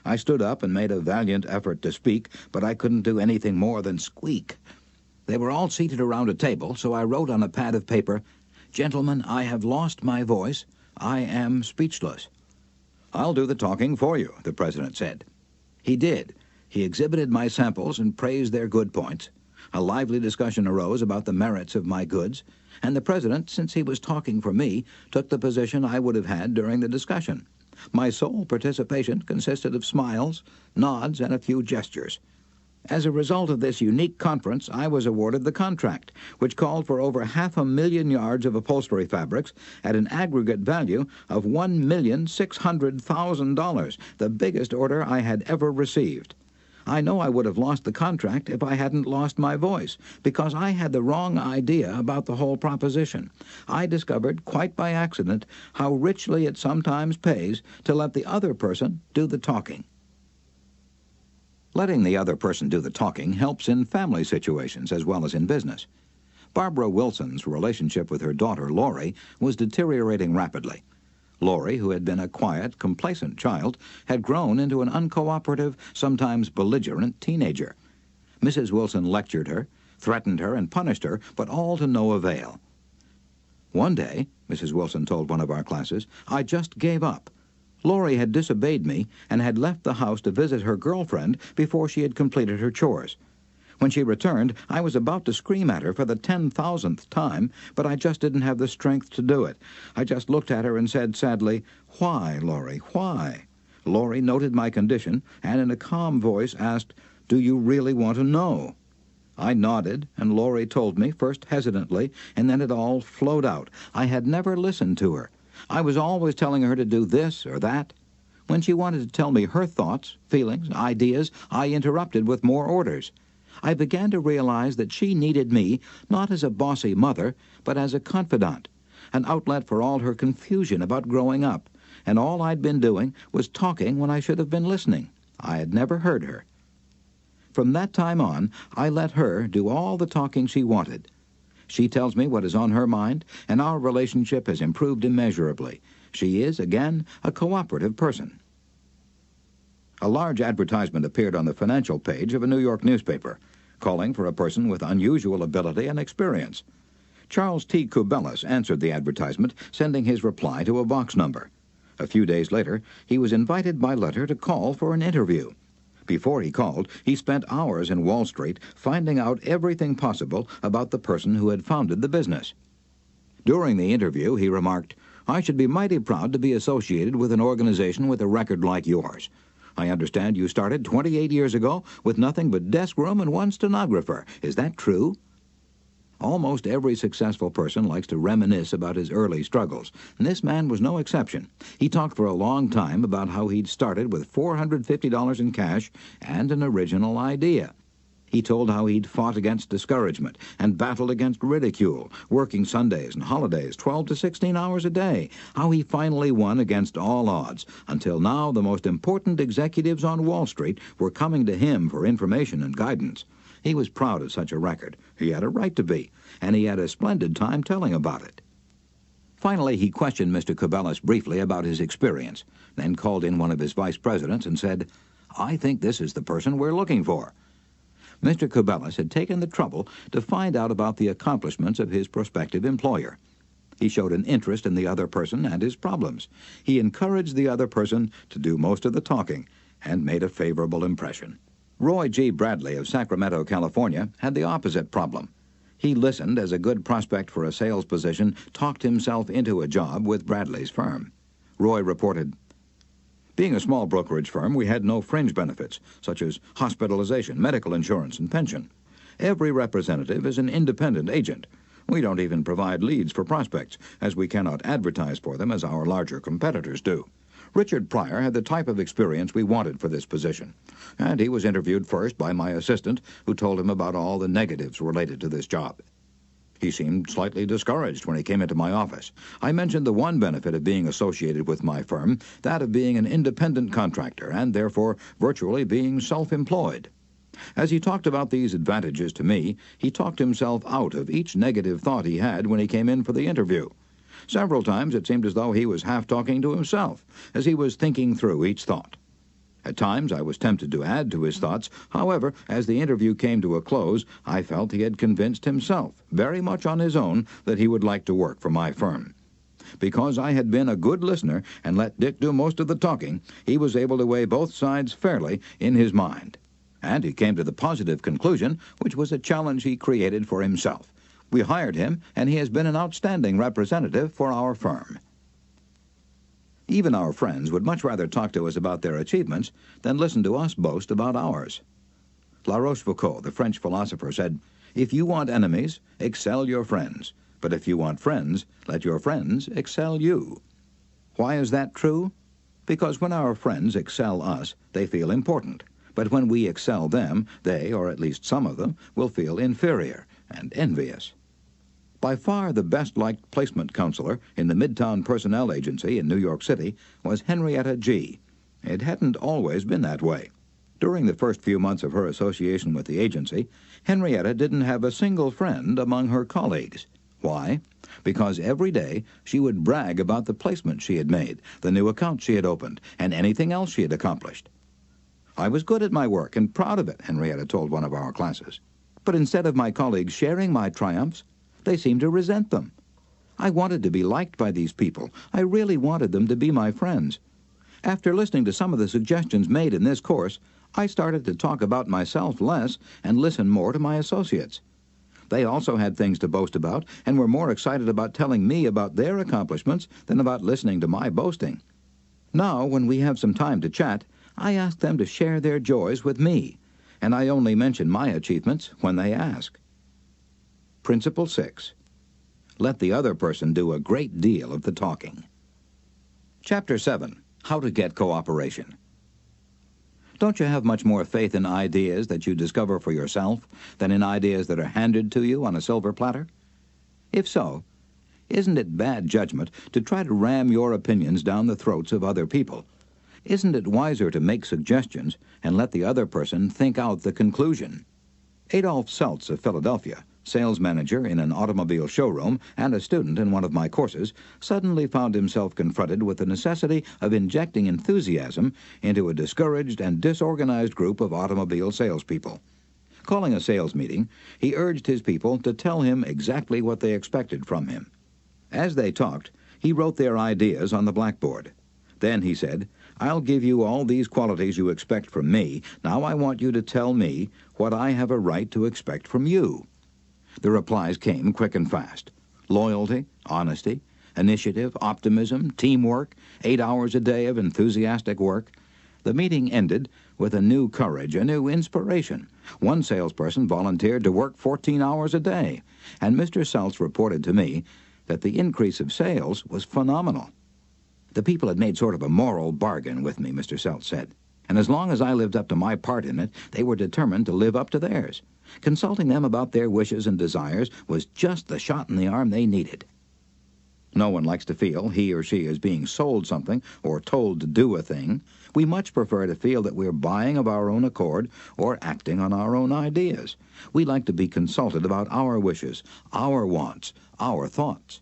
I stood up and made a valiant effort to speak, but I couldn't do anything more than squeak. They were all seated around a table, so I wrote on a pad of paper, "Gentlemen, I have lost my voice. I am speechless." "I'll do the talking for you," the president said. He did. He exhibited my samples and praised their good points. A lively discussion arose about the merits of my goods, and the president, since he was talking for me, took the position I would have had during the discussion. My sole participation consisted of smiles, nods, and a few gestures. As a result of this unique conference, I was awarded the contract, which called for over 500,000 yards of upholstery fabrics at an aggregate value of $1,600,000, the biggest order I had ever received. I know I would have lost the contract if I hadn't lost my voice, because I had the wrong idea about the whole proposition. I discovered, quite by accident, how richly it sometimes pays to let the other person do the talking. Letting the other person do the talking helps in family situations as well as in business. Barbara Wilson's relationship with her daughter, Lori, was deteriorating rapidly. Lori, who had been a quiet, complacent child, had grown into an uncooperative, sometimes belligerent teenager. Mrs. Wilson lectured her, threatened her, and punished her, but all to no avail. "One day," Mrs. Wilson told one of our classes, "I just gave up. Lori had disobeyed me and had left the house to visit her girlfriend before she had completed her chores. When she returned, I was about to scream at her for the 10,000th time, but I just didn't have the strength to do it. I just looked at her and said sadly, 'Why, Lori, why?' Lori noted my condition and in a calm voice asked, 'Do you really want to know?' I nodded, and Lori told me, first hesitantly, and then it all flowed out. I had never listened to her. I was always telling her to do this or that. When she wanted to tell me her thoughts, feelings, ideas, I interrupted with more orders. I began to realize that she needed me not as a bossy mother, but as a confidant, an outlet for all her confusion about growing up, and all I'd been doing was talking when I should have been listening. I had never heard her. From that time on, I let her do all the talking she wanted. She tells me what is on her mind, and our relationship has improved immeasurably. She is, again, a cooperative person." A large advertisement appeared on the financial page of a New York newspaper, calling for a person with unusual ability and experience. Charles T. Kubellis answered the advertisement, sending his reply to a box number. A few days later, he was invited by letter to call for an interview. Before he called, he spent hours in Wall Street finding out everything possible about the person who had founded the business. During the interview, he remarked, "I should be mighty proud to be associated with an organization with a record like yours. I understand you started 28 years ago with nothing but desk room and one stenographer. Is that true?" Almost every successful person likes to reminisce about his early struggles, and this man was no exception. He talked for a long time about how he'd started with $450 in cash and an original idea. He told how he'd fought against discouragement and battled against ridicule, working Sundays and holidays 12 to 16 hours a day, how he finally won against all odds, until now the most important executives on Wall Street were coming to him for information and guidance. He was proud of such a record. He had a right to be, and he had a splendid time telling about it. Finally, he questioned Mr. Kubellis briefly about his experience, then called in one of his vice presidents and said, "I think this is the person we're looking for." Mr. Kubellis had taken the trouble to find out about the accomplishments of his prospective employer. He showed an interest in the other person and his problems. He encouraged the other person to do most of the talking and made a favorable impression. Roy G. Bradley of Sacramento, California, had the opposite problem. He listened as a good prospect for a sales position talked himself into a job with Bradley's firm. Roy reported, "Being a small brokerage firm, we had no fringe benefits, such as hospitalization, medical insurance, and pension. Every representative is an independent agent. We don't even provide leads for prospects, as we cannot advertise for them as our larger competitors do. Richard Pryor had the type of experience we wanted for this position, and he was interviewed first by my assistant, who told him about all the negatives related to this job. He seemed slightly discouraged when he came into my office. I mentioned the one benefit of being associated with my firm, that of being an independent contractor, and therefore virtually being self-employed. As he talked about these advantages to me, he talked himself out of each negative thought he had when he came in for the interview. Several times it seemed as though he was half talking to himself, as he was thinking through each thought. At times I was tempted to add to his thoughts. However, as the interview came to a close, I felt he had convinced himself, very much on his own, that he would like to work for my firm. Because I had been a good listener and let Dick do most of the talking, he was able to weigh both sides fairly in his mind. And he came to the positive conclusion, which was a challenge he created for himself. We hired him, and he has been an outstanding representative for our firm. Even our friends would much rather talk to us about their achievements than listen to us boast about ours. La Rochefoucauld, the French philosopher, said, "If you want enemies, excel your friends. But if you want friends, let your friends excel you." Why is that true? Because when our friends excel us, they feel important. But when we excel them, they, or at least some of them, will feel inferior and envious. By far the best-liked placement counselor in the Midtown Personnel Agency in New York City was Henrietta G. It hadn't always been that way. During the first few months of her association with the agency, Henrietta didn't have a single friend among her colleagues. Why? Because every day she would brag about the placement she had made, the new account she had opened, and anything else she had accomplished. "I was good at my work and proud of it," Henrietta told one of our classes. "But instead of my colleagues sharing my triumphs, they seemed to resent them. I wanted to be liked by these people. I really wanted them to be my friends. After listening to some of the suggestions made in this course, I started to talk about myself less and listen more to my associates. They also had things to boast about and were more excited about telling me about their accomplishments than about listening to my boasting. Now, when we have some time to chat, I ask them to share their joys with me, and I only mention my achievements when they ask." Principle 6. Let the other person do a great deal of the talking. Chapter 7. How to get cooperation. Don't you have much more faith in ideas that you discover for yourself than in ideas that are handed to you on a silver platter? If so, isn't it bad judgment to try to ram your opinions down the throats of other people? Isn't it wiser to make suggestions and let the other person think out the conclusion? Adolph Seltz of Philadelphia, sales manager in an automobile showroom and a student in one of my courses, suddenly found himself confronted with the necessity of injecting enthusiasm into a discouraged and disorganized group of automobile salespeople. Calling a sales meeting, he urged his people to tell him exactly what they expected from him. As they talked, he wrote their ideas on the blackboard. Then he said, "I'll give you all these qualities you expect from me. Now I want you to tell me what I have a right to expect from you." The replies came quick and fast. Loyalty, honesty, initiative, optimism, teamwork, 8 hours a day of enthusiastic work. The meeting ended with a new courage, a new inspiration. One salesperson volunteered to work 14 hours a day, and Mr. Seltz reported to me that the increase of sales was phenomenal. "The people had made sort of a moral bargain with me," Mr. Seltz said, "and as long as I lived up to my part in it, they were determined to live up to theirs. Consulting them about their wishes and desires was just the shot in the arm they needed." No one likes to feel he or she is being sold something or told to do a thing. We much prefer to feel that we're buying of our own accord or acting on our own ideas. We like to be consulted about our wishes, our wants, our thoughts.